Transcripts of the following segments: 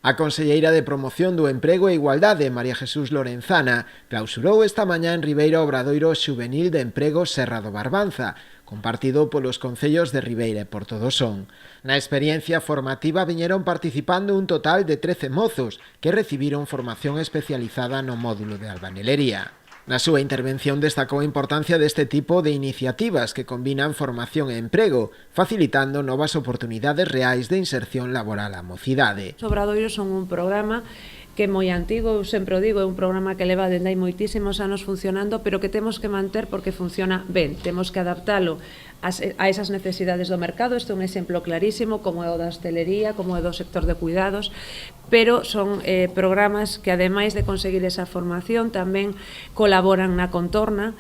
A conselleira de Promoción do Emprego e Igualdade, María Jesús Lorenzana, clausurou esta mañá en Ribeira o Obradoiro Xuvenil de Emprego Serra do Barbanza, compartido polos concellos de Ribeira e Portodosón. Na experiencia formativa viñeron participando un total de 13 mozos que recibiron formación especializada no módulo de albanelería. Na súa intervención destacou a importancia deste tipo de iniciativas que combinan formación e emprego, facilitando novas oportunidades reais de inserción laboral á mocidade. Os obradoiros son un programa que é moi antigo, eu sempre o digo, é un programa que leva dende hai moitísimos anos funcionando, pero que temos que manter porque funciona ben, temos que adaptalo a esas necesidades do mercado. Este é un exemplo clarísimo, como é o da hostelería, como é do sector de cuidados, pero son programas que, ademais de conseguir esa formación, tamén colaboran na contorna.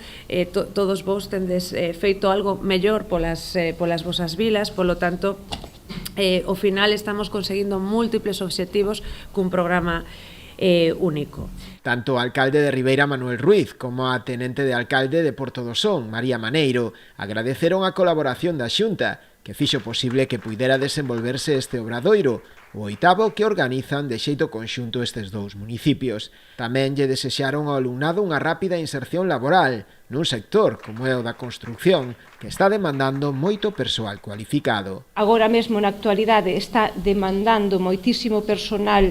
Todos vos tendes feito algo mellor polas vosas vilas, polo tanto, ao final estamos conseguindo múltiples obxectivos cun programa único. Tanto o alcalde de Ribeira, Manuel Ruiz, como a tenente de alcalde de Portodosón, María Maneiro, agradeceron a colaboración da Xunta, que fixo posible que puidera desenvolverse este obradoiro, o oitavo que organizan de xeito conxunto estes dous municipios. Tamén lle desexaron ao alumnado unha rápida inserción laboral nun sector como é o da construcción, que está demandando moito persoal cualificado. Agora mesmo na actualidade está demandando moitísimo personal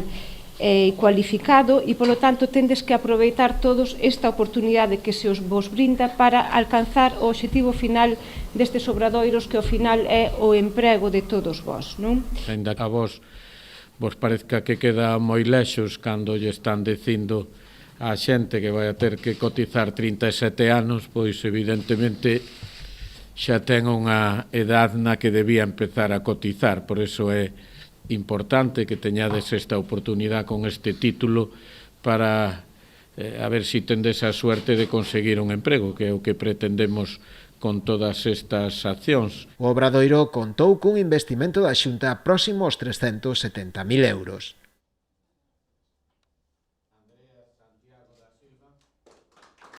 cualificado e, polo tanto, tendes que aproveitar todos esta oportunidade que se vos brinda para alcanzar o obxectivo final destes obradoiros, que ao final é o emprego de todos vós, non? Ainda que a vos parezca que queda moi lexos cando lle están dicindo a xente que vai a ter que cotizar 37 anos, pois evidentemente xa ten unha edad na que debía empezar a cotizar, por iso é importante que teñades esta oportunidade con este título para a ver se tendes a suerte de conseguir un emprego, que é o que pretendemos con todas estas accións. O obradoiro contou cun investimento da Xunta próximo aos 370.000 euros.